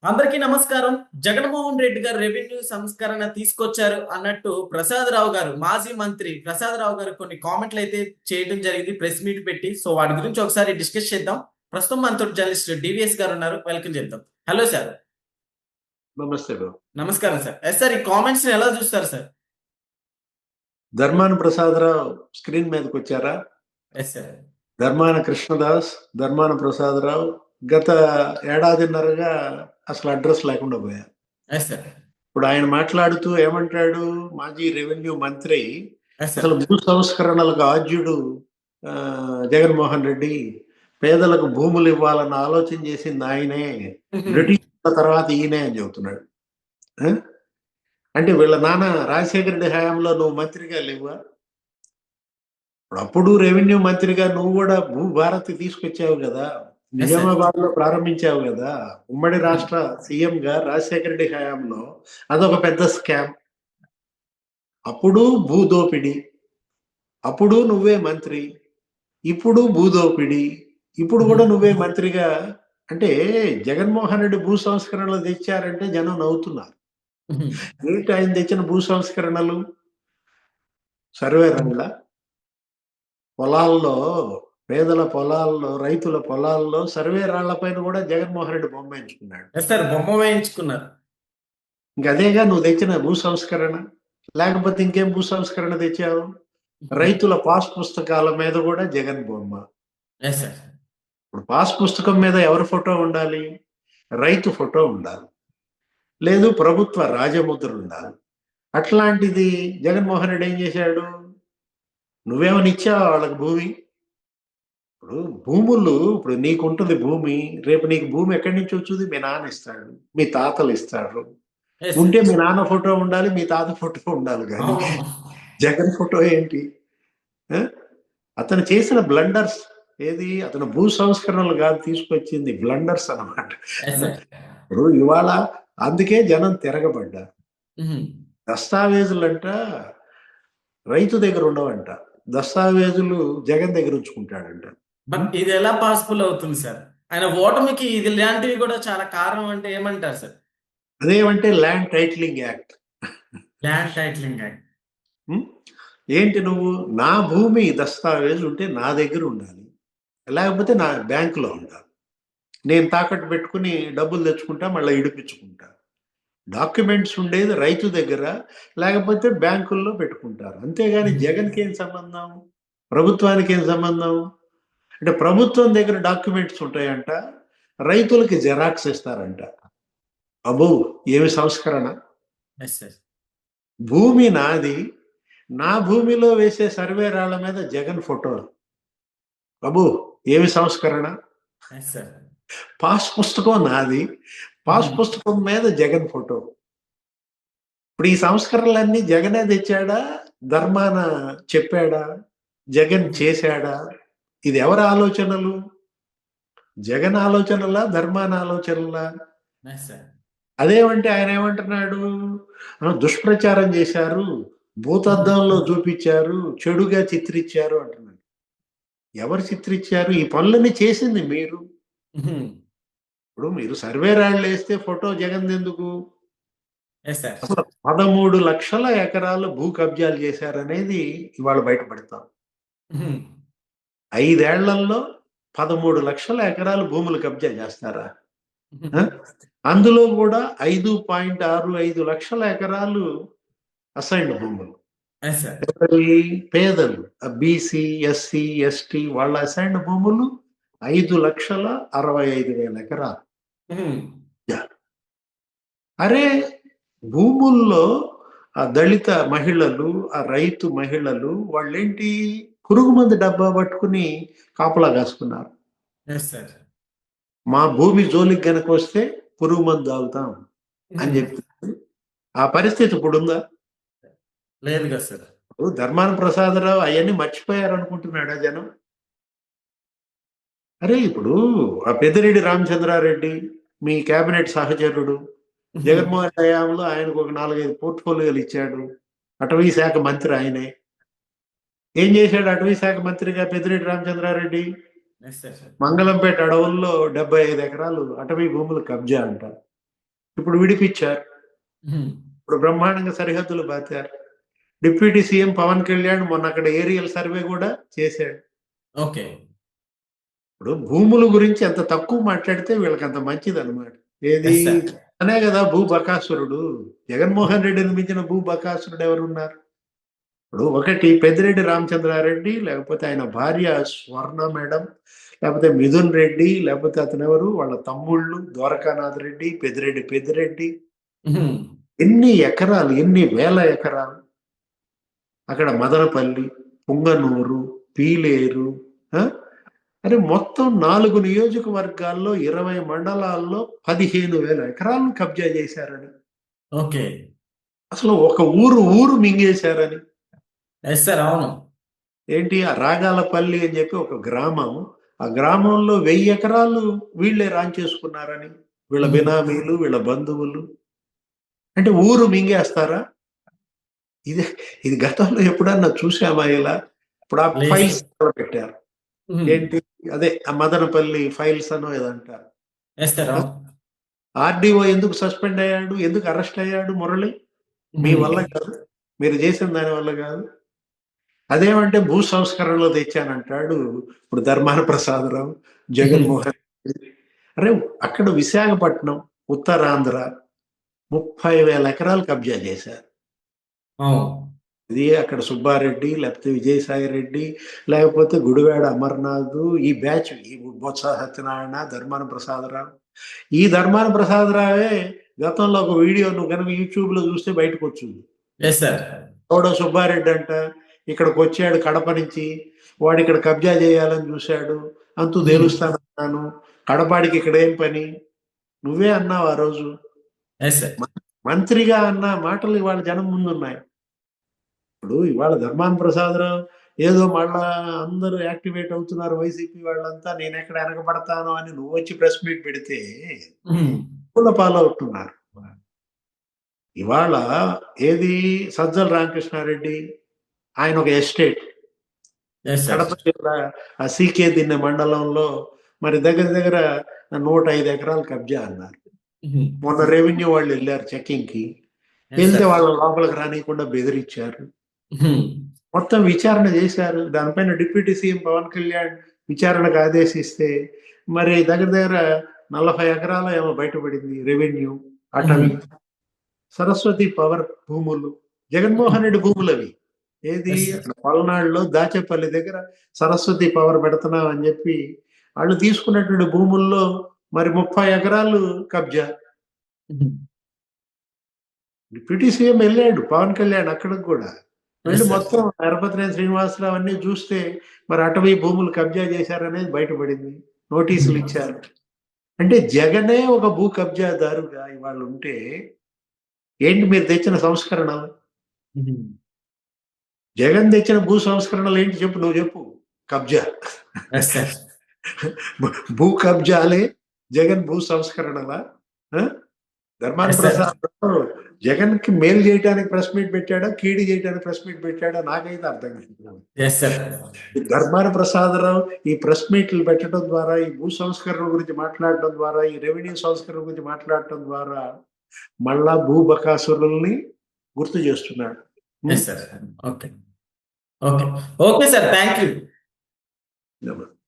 అందరికీ నమస్కారం. జగన్మోహన్ రెడ్డి గారు రెవెన్యూ సంస్కరణ తీసుకొచ్చారు అన్నట్టు ప్రసాదరావు గారు, మాజీ మంత్రి ప్రసాదరావు గారు కొన్ని కామెంట్లు అయితే చేయడం జరిగింది ప్రెస్ మీట్ పెట్టి. సో వాటి గురించి ఒకసారి డిస్కస్ చేద్దాం. ప్రస్తుతం మనతో జర్నలిస్ట్ డివిఎస్ గారు ఉన్నారు. వెల్కమ్ చేద్దాం. Hello sir. నమస్తే బ్రో. నమస్కారం సార్. ఎస్ సార్, ఈ కామెంట్స్ ఎలా చూస్తారు సార్? ధర్మాన ప్రసాదరావు స్క్రీన్ మీదకి వచ్చారా? Yes sir. ధర్మాన కృష్ణదాస్, ధర్మాన ప్రసాదరావు గత ఏడాదిన్నరగా అసలు అడ్రస్ లేకుండా పోయారు. Yes sir. ఇప్పుడు ఆయన మాట్లాడుతూ ఏమంటాడు, మాజీ రెవెన్యూ మంత్రి ఎస్ సార్. అసలు భూ సంస్కరణలకు ఆద్యుడు జగన్మోహన్ రెడ్డి, పేదలకు భూములు ఇవ్వాలన్న ఆలోచన చేసింది ఆయనే, బ్రిటిష్ తర్వాత ఈయనే అని చెబుతున్నాడు. అంటే వీళ్ళ నాన్న రాజశేఖర రెడ్డి హయాంలో నువ్వు మంత్రిగా లేవా? అప్పుడు రెవెన్యూ మంత్రిగా నువ్వు కూడా భూ భారతి తీసుకొచ్చావు కదా, నిజామాబాద్ లో ప్రారంభించావు కదా. ఉమ్మడి రాష్ట్ర సీఎం గా రాజశేఖర రెడ్డి హయాంలో అదొక పెద్ద స్కామ్. అప్పుడు భూదోపిడి, అప్పుడు నువ్వే మంత్రి, ఇప్పుడు భూదోపిడి, ఇప్పుడు కూడా నువ్వే మంత్రిగా. అంటే జగన్మోహన్ రెడ్డి భూ సంస్కరణలు తెచ్చారంటే జనం నవ్వుతున్నారు. ఏంటి ఆయన తెచ్చిన భూ సంస్కరణలు? సర్వే రంగుల పొలాల్లో, పేదల పొలాల్లో, రైతుల పొలాల్లో సర్వే రాళ్ల పైన కూడా జగన్మోహన్ రెడ్డి బొమ్మ వేయించుకున్నాడు. సార్, బొమ్మ వేయించుకున్నారు. ఇంక అదేగా నువ్వు తెచ్చిన భూ సంస్కరణ. లేకపోతే ఇంకేం భూ సంస్కరణ తెచ్చావు? రైతుల పాస్ పుస్తకాల మీద కూడా జగన్ బొమ్మ. ఇప్పుడు పాస్ పుస్తకం మీద ఎవరి ఫోటో ఉండాలి? రైతు ఫోటో ఉండాలి, లేదు ప్రభుత్వ రాజముద్ర ఉండాలి. అట్లాంటిది జగన్మోహన్ రెడ్డి ఏం చేశాడు? నువ్వేమని ఇచ్చావా వాళ్ళకి భూమి? ఇప్పుడు భూములు, ఇప్పుడు నీకుంటుంది భూమి, రేపు నీకు భూమి ఎక్కడి నుంచి వచ్చుది? మీ నాన్న ఇస్తాడు, మీ తాతలు ఇస్తారు. ఉంటే మీ నాన్న ఫోటో ఉండాలి, మీ తాత ఫోటో ఉండాలి. కానీ జగన్ ఫోటో ఏంటి? అతను చేసిన బ్లండర్స్ ఏది? అతను భూ సంస్కరణలు కాదు తీసుకొచ్చింది, బ్లండర్స్ అన్నమాట. ఇప్పుడు ఇవాళ అందుకే జనం తిరగబడ్డారు. దస్తావేజులంట రైతు దగ్గర ఉండవంట, దస్తావేజులు జగన్ దగ్గర ఉంచుకుంటాడంట. బట్ ఇది ఎలా పాసిబుల్ అవుతుంది సార్? ఆయన ఓటమికి ఇది ఇలాంటివి కూడా చాలా కారణం అంటే ఏమంటారు సార్? అదేమంటే land titling act. Land titling act ఏంటి? నువ్వు నా భూమి దస్తావేజు ఉంటే నా దగ్గర ఉండాలి, లేకపోతే నా బ్యాంకులో ఉండాలి. నేను తాకట్టు పెట్టుకుని డబ్బులు తెచ్చుకుంటా, మళ్ళీ ఇడిపించుకుంటా. డాక్యుమెంట్స్ ఉండేది రైతు దగ్గర, లేకపోతే బ్యాంకుల్లో పెట్టుకుంటారు. అంతేగాని జగన్కి ఏం సంబంధం, ప్రభుత్వానికి ఏం సంబంధం? అంటే ప్రభుత్వం దగ్గర డాక్యుమెంట్స్ ఉంటాయంట, రైతులకి జెరాక్స్ ఇస్తారంట. అబ్బో, ఏమి సంస్కరణ! భూమి నాది, నా భూమిలో వేసే సర్వే రాళ్ల మీద జగన్ ఫోటో. అబ్బో, ఏమి సంస్కరణ! పాస్ పుస్తకం నాది, పాస్ పుస్తకం మీద జగన్ ఫోటో. ఇప్పుడు ఈ సంస్కరణలన్నీ జగనే తెచ్చాడా, ధర్మాన చెప్పాడా, జగన్ చేశాడా? ఇది ఎవరి ఆలోచనలు? జగన్ ఆలోచనలా, ధర్మాన ఆలోచనలా? అదేమంటే ఆయన ఏమంటున్నాడు, దుష్ప్రచారం చేశారు, భూతద్దంలో చూపించారు, చెడుగా చిత్రించారు అంటున్నాడు. ఎవరు చిత్రించారు? ఈ పనులన్నీ చేసింది మీరు. ఇప్పుడు మీరు సర్వే రాళ్ళు వేస్తే ఫోటో జగన్ ఎందుకు? అసలు 13 లక్షల ఎకరాలు భూ కబ్జాలు చేశారనేది ఇవాళ బయటపడతాం. 5 ఏళ్లలో 13 లక్షల ఎకరాలు భూములు కబ్జా చేస్తారా? అందులో కూడా 5.65 లక్షల ఎకరాలు అసైన్డ్ భూములు. పేదలు, బీసీ, ఎస్సీ, ఎస్టీ వాళ్ళ అసైన్డ్ భూములు 5,65,000 ఎకరాలు. అరే, భూముల్లో ఆ దళిత మహిళలు, ఆ రైతు మహిళలు వాళ్ళేంటి, పురుగు మందు డబ్బా పట్టుకుని కాపలా కాసుకున్నారు. మా భూమి జోలికి గనక వస్తే పురుగు మందు తాగుతాం అని చెప్పి. ఆ పరిస్థితి ఇప్పుడు ఉందా? లేదు కదా సార్. ధర్మాన ప్రసాదరావు అవన్నీ మర్చిపోయారు అనుకుంటున్నాడా జనం? అరే, ఇప్పుడు ఆ పెద్దిరెడ్డి రామచంద్రారెడ్డి మీ కేబినెట్ సహచరుడు, జగన్మోహన్ హయాంలో ఆయనకు ఒక 4-5 పోర్ట్ఫోలియోలు ఇచ్చాడు. అటవీ శాఖ మంత్రి ఆయనే. ఏం చేశాడు అటవీ శాఖ మంత్రిగా పెద్దిరెడ్డి రామచంద్రారెడ్డి? మంగళంపేట అడవుల్లో 75 ఎకరాలు అటవీ భూములు కబ్జా అంట. ఇప్పుడు విడిపించారు. ఇప్పుడు బ్రహ్మాండంగా సరిహద్దులు బాతారు. డిప్యూటీ సీఎం పవన్ కళ్యాణ్ మొన్న అక్కడ ఏరియల్ సర్వే కూడా చేశాడు. ఓకే. ఇప్పుడు భూముల గురించి ఎంత తక్కువ మాట్లాడితే వీళ్ళకి అంత మంచిదన్నమాట. ఏది ఎస్ సార్. అనే కదా భూ బకాసురుడు. జగన్మోహన్ రెడ్డిని మించిన భూ బకాసురుడు ఎవరున్నారు? ఇప్పుడు ఒకటి పెద్దిరెడ్డి రామచంద్రారెడ్డి, లేకపోతే ఆయన భార్య స్వర్ణ మేడం, లేకపోతే మిథున్ రెడ్డి, లేకపోతే అతను ఎవరు వాళ్ళ తమ్ముళ్ళు ద్వారకానాథ్ రెడ్డి, పెద్దిరెడ్డి ఎన్ని ఎకరాలు, ఎన్ని వేల ఎకరాలు. అక్కడ మదనపల్లి, పుంగనూరు, పీలేరు, ఆ? అరే మొత్తం 4 నియోజకవర్గాల్లో 20 మండలాల్లో 15,000 ఎకరాలను కబ్జా చేశారని. ఓకే. అసలు ఒక ఊరు మింగేశారని. Yes sir. అవును. ఏంటి ఆ రాగాలపల్లి అని చెప్పి ఒక గ్రామం, ఆ గ్రామంలో 1000 ఎకరాలు వీళ్ళే రాంచేసుకున్నారని. వీళ్ళ బినామీలు, వీళ్ళ బంధువులు. అంటే ఊరు మింగేస్తారా? ఇది ఇది గతంలో ఎప్పుడన్నా చూసామా ఇలా? ఇప్పుడు ఆ లేదు. ఫైల్స్ పెట్టారు. ఏంటి అదే ఆ మదనపల్లి ఫైల్స్ అనో ఏదో అంటారు. Yes sir. అవును. ఆర్డీఓ ఎందుకు సస్పెండ్ అయ్యాడు? ఎందుకు అరెస్ట్ అయ్యాడు మురళి? మీ వల్ల కాదు, మీరు చేసిన దాని వల్ల కాదు. అదేమంటే భూ సంస్కరణలో తెచ్చానంటాడు ఇప్పుడు ధర్మాన ప్రసాదరావు, జగన్మోహన్ రెడ్డి. అరే అక్కడ విశాఖపట్నం, ఉత్తరాంధ్ర 30,000 ఎకరాలు కబ్జా చేశారు. అవును. ఇది అక్కడ సుబ్బారెడ్డి, లేకపోతే విజయసాయి రెడ్డి, లేకపోతే గుడివాడ అమర్నాథ్, ఈ బ్యాచ్, ఈ బొత్స సత్యనారాయణ, ధర్మాన ప్రసాదరావు. ఈ ధర్మాన ప్రసాదరావే గతంలో ఒక వీడియో నువ్వు కనుక యూట్యూబ్ లో చూస్తే బయటకు వచ్చింది. Yes sir. ఎవడో సుబ్బారెడ్డి అంట ఇక్కడికి వచ్చాడు కడప నుంచి, వాడు ఇక్కడ కబ్జా చేయాలని చూశాడు, అంతు తేలుస్తానన్నాను, కడపాడికి ఇక్కడ ఏం పని? నువ్వే అన్నావు ఆ రోజు. Yes sir. మంత్రిగా అన్న మాటలు ఇవాళ జనం ముందున్నాయి. ఇప్పుడు ఇవాళ ధర్మాన ప్రసాదరావు ఏదో మళ్ళా అందరూ యాక్టివేట్ అవుతున్నారు వైసీపీ వాళ్ళంతా, నేను ఎక్కడ వెనకబడతాను అని నువ్వు వచ్చి ప్రెస్ మీట్ పెడితే పూల పాలవుతున్నారు. ఇవాళ ఏది సజ్జల రామకృష్ణారెడ్డి, ఆయన ఒక ఎస్టేట్ ఎస్ సార్. కడప జిల్లా ఆ సీకే దిన్నె మండలంలో మరి దగ్గర 105 ఎకరాలు కబ్జా అన్నారు. మొన్న రెవెన్యూ వాళ్ళు వెళ్ళారు చెకింగ్ కి, వెళ్తే వాళ్ళ లోపలికి రానియకుండా బెదిరించారు. మొత్తం విచారణ చేశారు. దానిపైన డిప్యూటీ సీఎం పవన్ కళ్యాణ్ విచారణకు ఆదేశిస్తే మరి దగ్గర 40 ఎకరాలు ఏమో బయటపడింది. రెవెన్యూ, అటవీ, సరస్వతి పవర్ భూములు, జగన్మోహన్ రెడ్డి భూములు అవి. ఏది పల్నాడులో దాచేపల్లి దగ్గర సరస్వతి పవర్ పెడుతున్నాం అని చెప్పి వాళ్ళు తీసుకున్నటువంటి భూముల్లో మరి 30 ఎకరాలు కబ్జా. డిప్యూటీ సీఎం వెళ్ళాడు పవన్ కళ్యాణ్ అక్కడికి కూడా వెళ్ళి మొత్తం ఎరపతినేని శ్రీనివాసరావు అన్ని చూస్తే మరి అటవీ భూములు కబ్జా చేశారనేది బయటపడింది. నోటీసులు ఇచ్చారు. అంటే జగనే ఒక భూ కబ్జాదారుగా ఇవాళ ఉంటే ఏంటి మీరు తెచ్చిన సంస్కరణ? జగన్ తెచ్చిన భూ సంస్కరణలు ఏంటి చెప్పు, నువ్వు చెప్పు. కబ్జా, భూ కబ్జాలే జగన్ భూ సంస్కరణలా? ధర్మాన ప్రసాద్ జగన్ కి మేలు చేయడానికి ప్రెస్ మీట్ పెట్టాడా, కీడి చేయడానికి ప్రెస్ మీట్ పెట్టాడా నాకైతే అర్థం కాదు. ధర్మాన ప్రసాదరావు ఈ ప్రెస్ మీట్లు పెట్టడం ద్వారా, ఈ భూ సంస్కరణ గురించి మాట్లాడటం ద్వారా, ఈ రెవెన్యూ సంస్కరణ గురించి మాట్లాడటం ద్వారా మళ్ళా భూ బకాసురుల్ని గుర్తు చేస్తున్నాడు. Okay. Okay. Okay sir. Thank you.